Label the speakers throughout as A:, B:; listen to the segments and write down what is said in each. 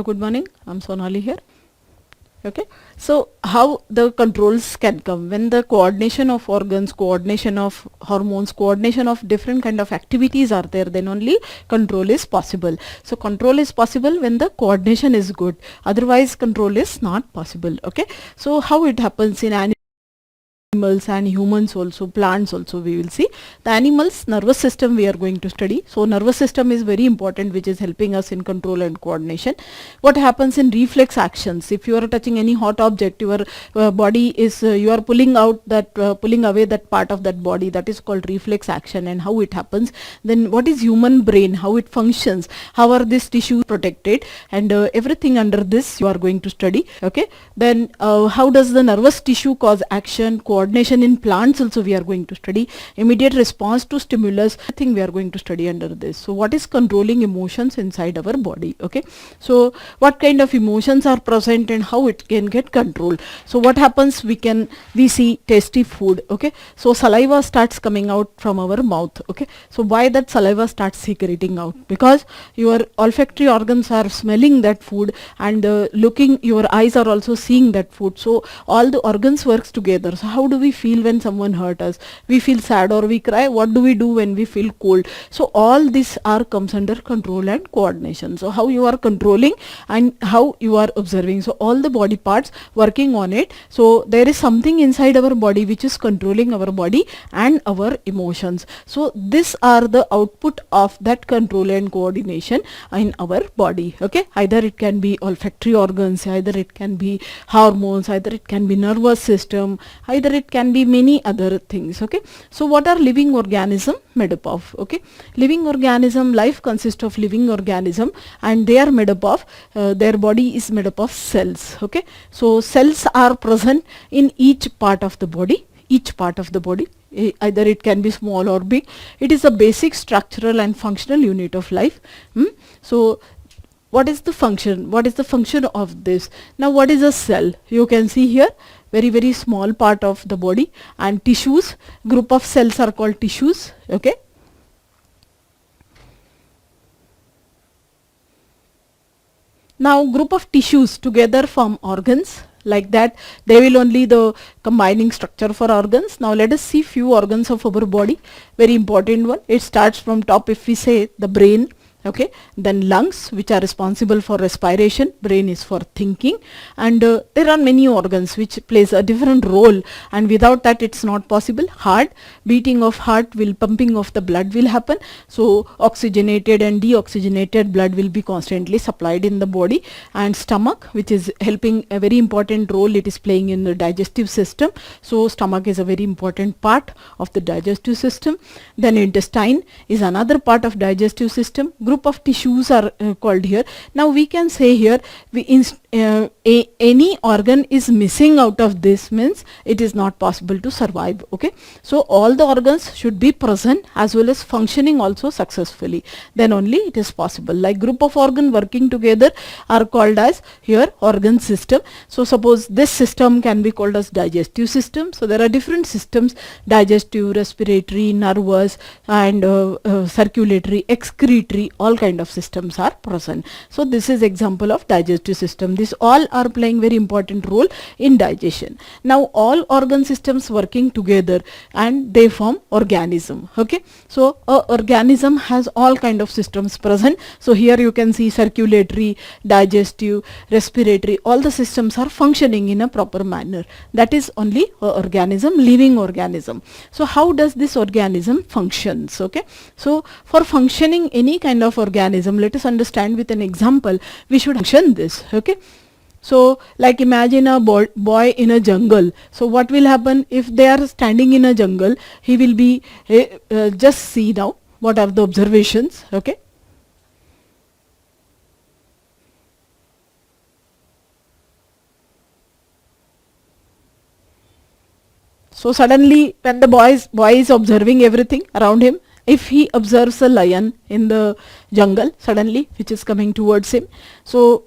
A: Good morning, I'm Sonali here. Okay, so how the controls can come when the coordination of organs, coordination of hormones, coordination of different kind of activities are there, then only control is possible. So control is possible when the coordination is good, otherwise control is not possible. Okay, so how it happens in animals and humans also, plants also, we will see. The animals nervous system we are going to study. So nervous system is very important, which is helping us in control and coordination. What happens in reflex actions? If you are touching any hot object, your body is you are pulling out that pulling away that part of that body, that is called reflex action. And how it happens, then what is human brain, how it functions, how are these tissues protected, and everything under this you are going to study. Okay, then how does the nervous tissue cause action, coordination in plants also we are going to study, immediate response to stimulus, I think we are going to study under this. So what is controlling emotions inside our body? Okay, so what kind of emotions are present and how it can get controlled. So what happens, we see tasty food. Okay, so saliva starts coming out from our mouth. Okay, so why that saliva starts secreting out? Because your olfactory organs are smelling that food, and looking, your eyes are also seeing that food. So all the organs works together. So how do we feel when someone hurt us? We feel sad or we cry. What do we do when we feel cold? So all this comes under control and coordination. So how you are controlling and how you are observing. So all the body parts working on it. So there is something inside our body which is controlling our body and our emotions. So these are the output of that control and coordination in our body. Okay, either it can be olfactory organs, either it can be hormones, either it can be nervous system, either it can be many other things. Okay, so what are living organism made up of? Okay, living organism, life consists of living organism, and they are made up of their body is made up of cells. Okay, so cells are present in each part of the body, either it can be small or big. It is a basic structural and functional unit of life. So what is the function? What is the function of this? Now what is a cell? You can see here, very small part of the body, and tissues, group of cells are called tissues. Okay, now group of tissues together form organs. Like that, they will only the combining structure for organs. Now let us see few organs of our body. Very important one. It starts from top. If we say the brain, okay, then lungs, which are responsible for respiration, brain is for thinking, and there are many organs which plays a different role, and without that it's not possible. Heart, beating of heart will, pumping of the blood will happen, so oxygenated and deoxygenated blood will be constantly supplied in the body. And stomach, which is helping a very important role, it is playing in the digestive system, so stomach is a very important part of the digestive system. Then intestine is another part of digestive system. Group of tissues are called here. Now we can say here, any organ is missing out of this means it is not possible to survive. Okay, so all the organs should be present as well as functioning also successfully, then only it is possible. Like group of organ working together are called as here organ system. So suppose this system can be called as digestive system. So there are different systems: digestive, respiratory, nervous, and circulatory, excretory, all kind of systems are present. So this is example of digestive system. These all are playing very important role in digestion. Now all organ systems working together and they form organism. Okay, so a organism has all kind of systems present. So here you can see circulatory, digestive, respiratory, all the systems are functioning in a proper manner. That is only a organism, living organism. So how does this organism functions? Okay, so for functioning any kind of organism, let us understand with an example. We should function this. Okay, so like imagine a boy in a jungle. So what will happen if they are standing in a jungle? He will be just see now what are the observations. Okay, so suddenly when the boy is observing everything around him, if he observes a lion in the jungle suddenly which is coming towards him, so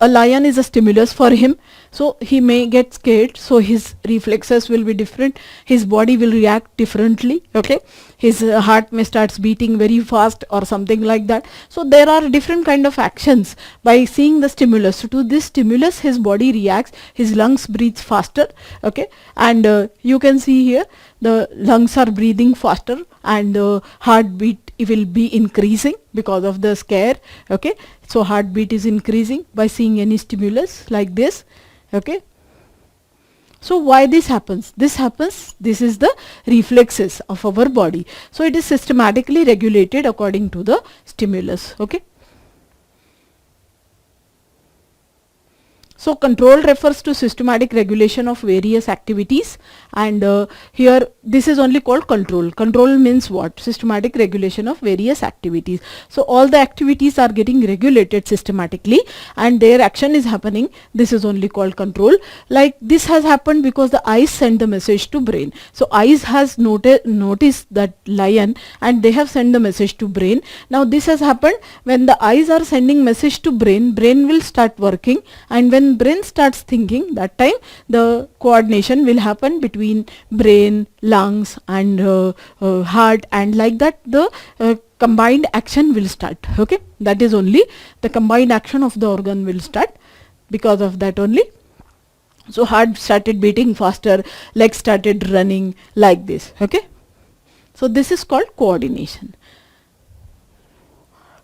A: a lion is a stimulus for him, so he may get scared, so his reflexes will be different, his body will react differently, okay, his heart may starts beating very fast or something like that. So there are different kind of actions by seeing the stimulus. So to this stimulus his body reacts, his lungs breathes faster, okay, and you can see here the lungs are breathing faster and the heartbeat will be increasing because of the scare, okay. So heartbeat is increasing by seeing any stimulus like this, okay. So why this happens? This is the reflexes of our body. So it is systematically regulated according to the stimulus, okay. So control refers to systematic regulation of various activities, and here this is only called control. Control means what? Systematic regulation of various activities. So all the activities are getting regulated systematically and their action is happening. This is only called control. Like this has happened because the eyes send the message to brain. So eyes has noticed that lion and they have sent the message to brain. Now this has happened when the eyes are sending message to brain, brain will start working, and when brain starts thinking, that time the coordination will happen between brain, lungs and heart, and like that the combined action will start, okay. That is only the combined action of the organ will start because of that only. So heart started beating faster, legs started running like this, okay. So this is called coordination.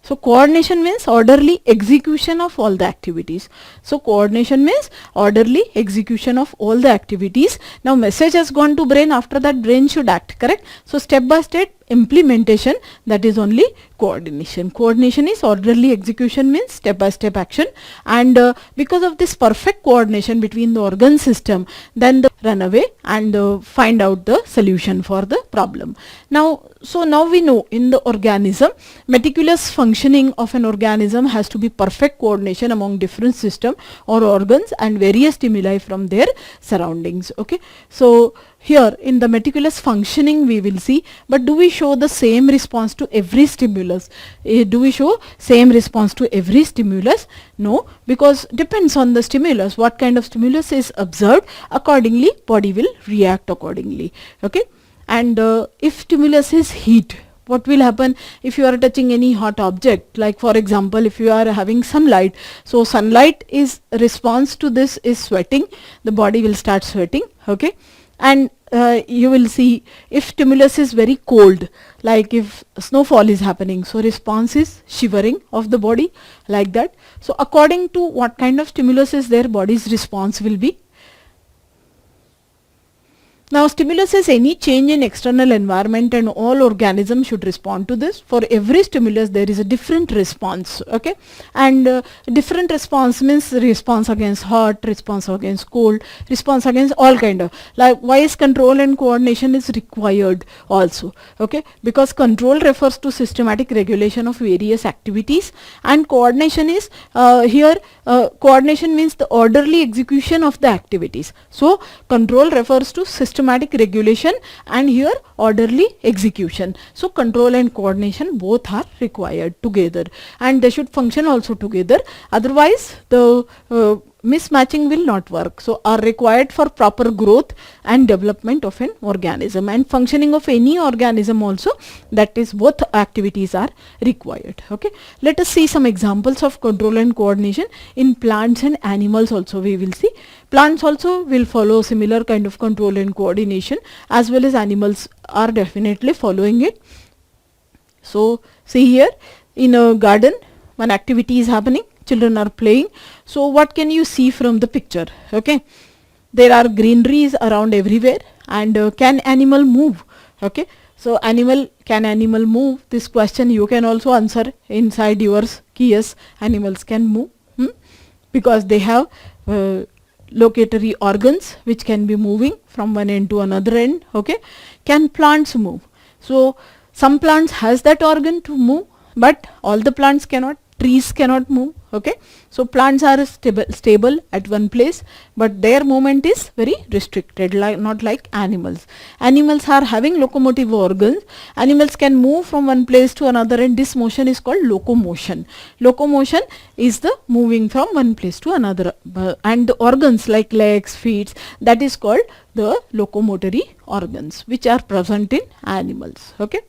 A: So coordination means orderly execution of all the activities. So coordination means orderly execution of all the activities. Now message has gone to brain, after that brain should act, correct. So step by step implementation, that is only coordination. Coordination is orderly execution means step by step action, and because of this perfect coordination between the organ system, then the run away and find out the solution for the problem. Now we know in the organism, meticulous functioning of an organism has to be perfect coordination among different system or organs and various stimuli from their surroundings, okay. So here in the meticulous functioning we will see, but do we show the same response to every stimulus? Do we show same response to every stimulus? No, because depends on the stimulus. What kind of stimulus is observed, accordingly body will react accordingly, okay. And if stimulus is heat, what will happen if you are touching any hot object? Like for example, if you are having sunlight, so sunlight is response to this is sweating, the body will start sweating, okay. And you will see if stimulus is very cold, like if snowfall is happening, so response is shivering of the body, like that. So according to what kind of stimulus is there, body's response will be. Now stimulus is any change in external environment and all organisms should respond to this. For every stimulus there is a different response, okay, and different response means response against hot, response against cold, response against all kind of, like wise control and coordination is required also, okay, because control refers to systematic regulation of various activities and coordination is here coordination means the orderly execution of the activities. So control refers to systematic regulation and here orderly execution. So control and coordination both are required together and they should function also together, otherwise the mismatching will not work. So are required for proper growth and development of an organism and functioning of any organism also, that is both activities are required, okay. Let us see some examples of control and coordination in plants and animals also. We will see plants also will follow similar kind of control and coordination, as well as animals are definitely following it. So see here in a garden one activity is happening, children are playing. So what can you see from the picture, okay, there are greeneries around everywhere and can animal move, okay. So can animal move, this question you can also answer inside yours, yes, animals can move because they have locatory organs which can be moving from one end to another end, okay. Can plants move? So some plants has that organ to move, but all the plants cannot. trees cannot move. Okay, so plants are stable at one place, but their movement is very restricted, like not like animals. Animals are having locomotive organs. Animals can move from one place to another, and this motion is called locomotion. Locomotion is the moving from one place to another, and the organs like legs, feet, that is called the locomotory organs, which are present in animals. Okay.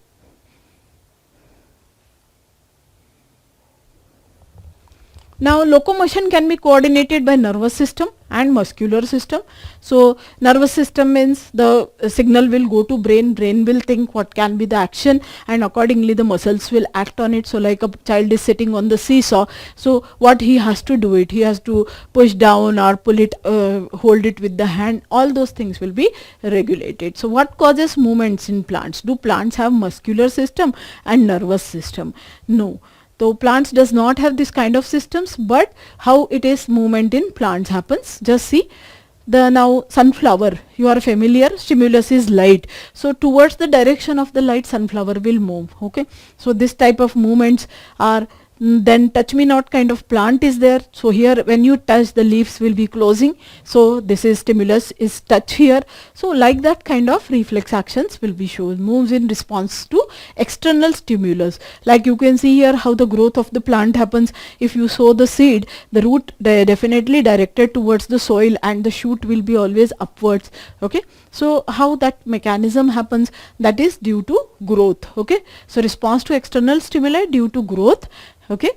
A: Now locomotion can be coordinated by nervous system and muscular system. So nervous system means the signal will go to brain, brain will think what can be the action, and accordingly the muscles will act on it. So like a child is sitting on the seesaw, so what he has to do it, he has to push down or pull it, hold it with the hand, all those things will be regulated. So what causes movements in plants? Do plants have muscular system and nervous system? No. So plants does not have this kind of systems, but how it is movement in plants happens, just see. The now sunflower, you are familiar, stimulus is light, so towards the direction of the light sunflower will move. Okay, so this type of movements are. Then touch me not kind of plant is there. So here when you touch, the leaves will be closing, so this is stimulus is touch here. So like that kind of reflex actions will be shown, moves in response to external stimulus. Like you can see here how the growth of the plant happens. If you sow the seed, the root definitely directed towards the soil, and the shoot will be always upwards. Okay, so how that mechanism happens, that is due to growth. Okay, so response to external stimuli due to growth. Okay,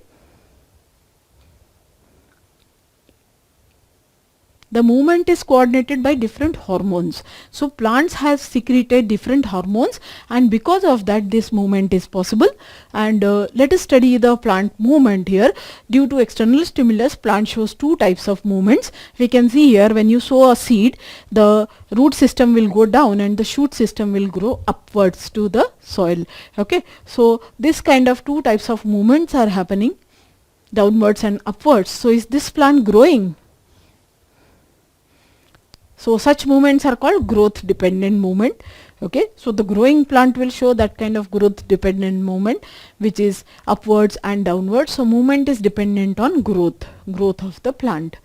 A: the movement is coordinated by different hormones. So plants have secreted different hormones, and because of that this movement is possible. And let us study the plant movement here. Due to external stimulus, plant shows two types of movements. We can see here when you sow a seed, the root system will go down and the shoot system will grow upwards to the soil. Okay, so this kind of two types of movements are happening, downwards and upwards. So is this plant growing? So such movements are called growth dependent movement. Okay, so the growing plant will show that kind of growth dependent movement, which is upwards and downwards. So movement is dependent on growth of the plant.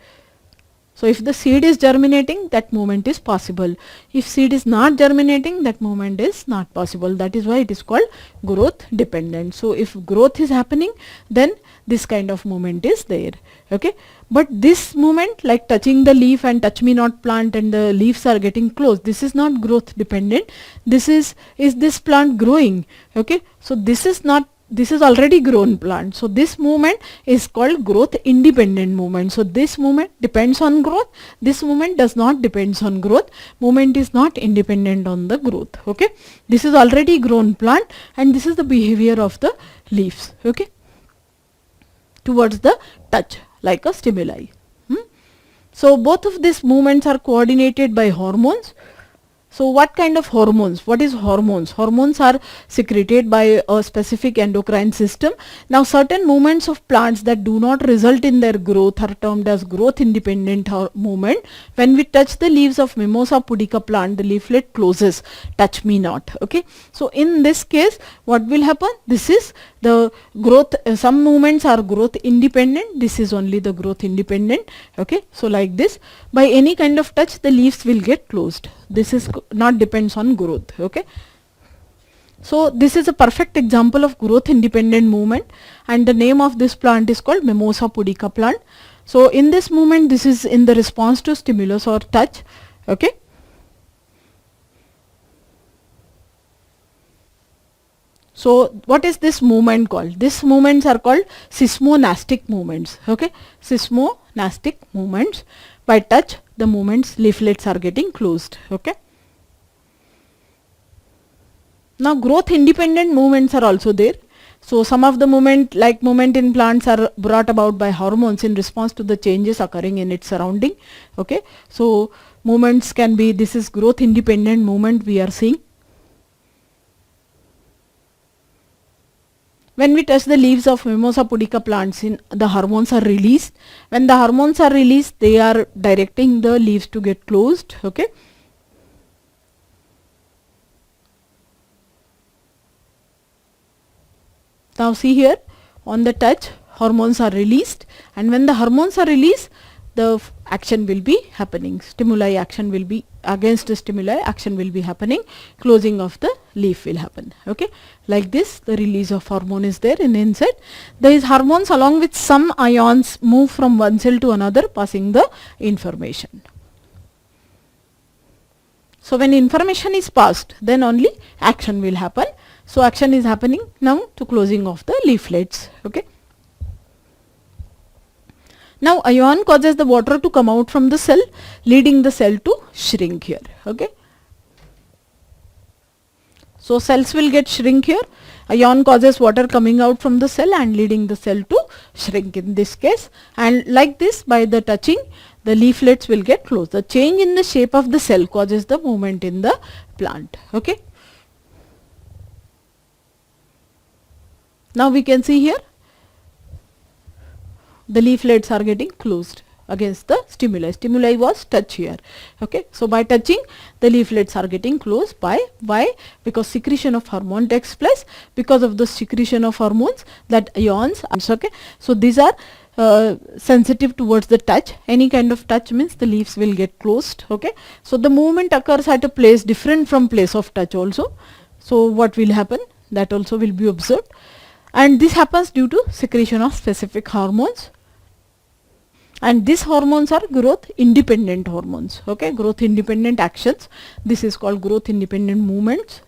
A: So if the seed is germinating, that movement is possible. If seed is not germinating, that movement is not possible. That is why it is called growth dependent. So if growth is happening, then this kind of movement is there. Okay, but this movement like touching the leaf and touch me not plant and the leaves are getting close, this is not growth dependent. This is this plant growing? Okay, so this is not, this is already grown plant. So this movement is called growth independent movement. So this movement depends on growth, this movement does not depends on growth. Movement is not independent on the growth. Okay, this is already grown plant, and this is the behavior of the leaves. Okay, towards the touch like a stimuli. So both of these movements are coordinated by hormones. So what kind of hormones? What is hormones? Hormones are secreted by a specific endocrine system. Now certain movements of plants that do not result in their growth are termed as growth independent movement. When we touch the leaves of Mimosa pudica plant, the leaflet closes, touch me not. Okay, so in this case what will happen? This is the growth, some movements are growth independent, this is only the growth independent. Okay, so like this, by any kind of touch the leaves will get closed. This is not depends on growth. Okay, so this is a perfect example of growth independent movement, and the name of this plant is called Mimosa pudica plant. So in this movement, this is in the response to stimulus or touch. Okay, so what is this movement called? These movements are called seismonastic movements. Okay, seismonastic movements. By touch the movements, leaflets are getting closed. Okay, now growth independent movements are also there. So some of the movement like movement in plants are brought about by hormones in response to the changes occurring in its surrounding. Okay, so movements can be, this is growth independent movement we are seeing. When we touch the leaves of Mimosa pudica plants, the hormones are released. When the hormones are released, they are directing the leaves to get closed. Okay, now see here on the touch, hormones are released, and when the hormones are released, the action will be happening. Stimuli action will be against the stimuli, action will be happening, closing of the leaf will happen. Okay, like this the release of hormone is there in insect. These hormones along with some ions move from one cell to another, passing the information. So when information is passed, then only action will happen. So action is happening now to closing of the leaflets. Okay. Now ion causes the water to come out from the cell, leading the cell to shrink here. Okay. So cells will get shrink here. Ion causes water coming out from the cell and leading the cell to shrink in this case. And like this, by the touching, the leaflets will get closed. The change in the shape of the cell causes the movement in the plant. Okay. Now we can see here the leaflets are getting closed against the stimuli. Stimuli was touch here. Okay. So by touching, the leaflets are getting closed. By why? Because secretion of hormone takes place. Because of the secretion of hormones, that ions. Okay. So these are sensitive towards the touch. Any kind of touch means the leaves will get closed. Okay. So the movement occurs at a place different from place of touch also. So what will happen? That also will be observed. And this happens due to secretion of specific hormones. And these hormones are growth independent hormones. Okay, growth independent actions. This is called growth independent movements.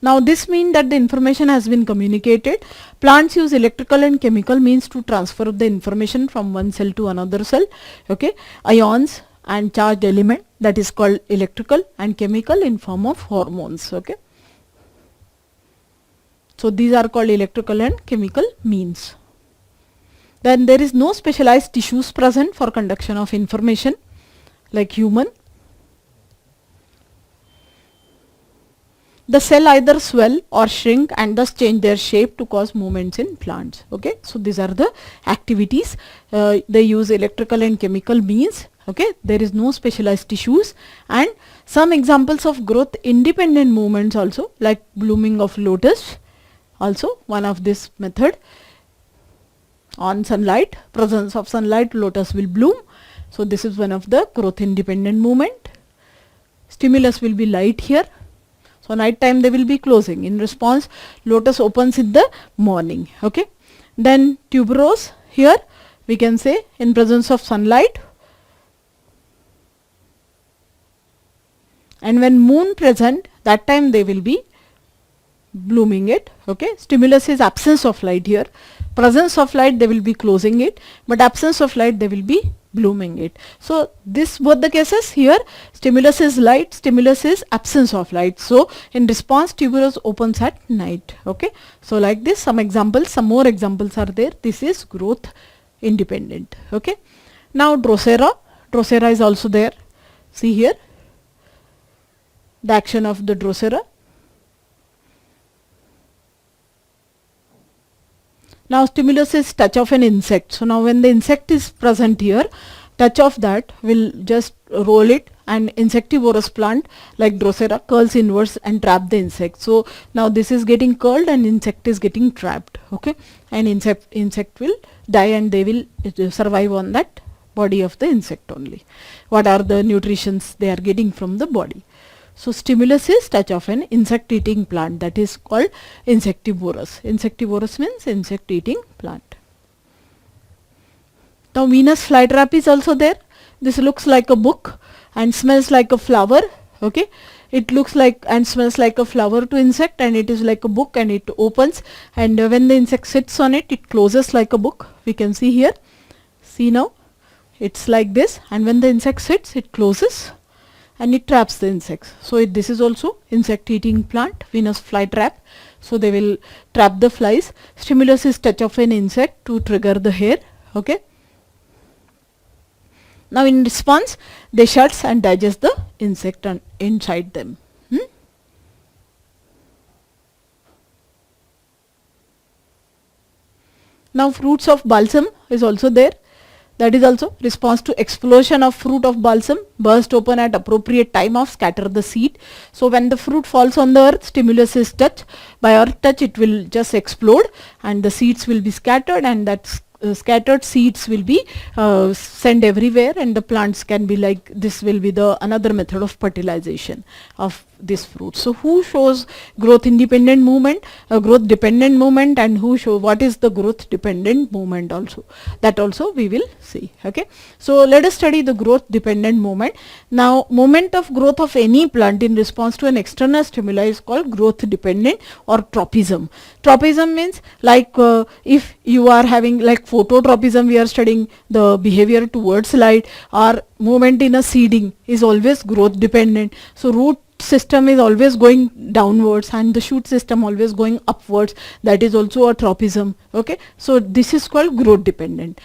A: Now this means that the information has been communicated. Plants use electrical and chemical means to transfer the information from one cell to another cell. Okay, ions and charged element, that is called electrical, and chemical in form of hormones. Okay. So these are called electrical and chemical means. Then there is no specialized tissues present for conduction of information like human. The cell either swell or shrink and thus change their shape to cause movements in plants. Okay, so these are the activities. They use electrical and chemical means. Okay, there is no specialized tissues, and some examples of growth independent movements also, like blooming of lotus, also one of this method. On sunlight, presence of sunlight, lotus will bloom. So this is one of the growth independent movement. Stimulus will be light here. So night time they will be closing. In response, lotus opens in the morning. Okay. Then tuberose, here we can say in presence of sunlight. And when moon present, that time they will be blooming it. Okay. Stimulus is absence of light here. Presence of light they will be closing it, but absence of light they will be blooming it. So this both the cases here, stimulus is light, stimulus is absence of light. So in response, tuberose opens at night. Okay. So like this, some examples, some more examples are there. This is growth independent. Okay. Now Drosera, Drosera is also there. See here the action of the Drosera. Now stimulus is touch of an insect. So now when the insect is present here, touch of that will just roll it, and insectivorous plant like Drosera curls inwards and trap the insect. So now this is getting curled and insect is getting trapped. Okay, and insect will die and they will survive on that body of the insect only. What are the nutritions they are getting from the body? So stimulus is touch of an insect eating plant, that is called insectivorous. Insectivorous means insect eating plant. Now Venus flytrap is also there. This looks like a book and smells like a flower. Okay, it looks like and smells like a flower to insect, and it is like a book, and it opens, and when the insect sits on it, it closes like a book. We can see here. See now, it's like this, and when the insect sits, it closes and it traps the insects. So this is also insect eating plant, Venus flytrap. So they will trap the flies. Stimulus is touch of an insect to trigger the hair. Okay. Now in response, they shuts and digest the insect inside them. Now fruits of balsam is also there. that is also response to explosion of fruit of balsam, burst open at appropriate time of scatter the seed. So when the fruit falls on the earth, stimulus is touch, by earth touch it will just explode and the seeds will be scattered, and that scattered seeds will be sent everywhere, and the plants can be like, this will be the another method of fertilization of this fruit. So who shows growth independent movement, growth dependent movement, and who show what is the growth dependent movement also, that also we will see. Okay, so let us study the growth dependent movement. Now moment of growth of any plant in response to an external stimuli is called growth dependent or tropism. Tropism means like if you are having like phototropism, we are studying the behavior towards light, or movement in a seeding is always growth dependent. So root system is always going downwards and the shoot system always going upwards, that is also a tropism. Okay, so this is called growth dependent.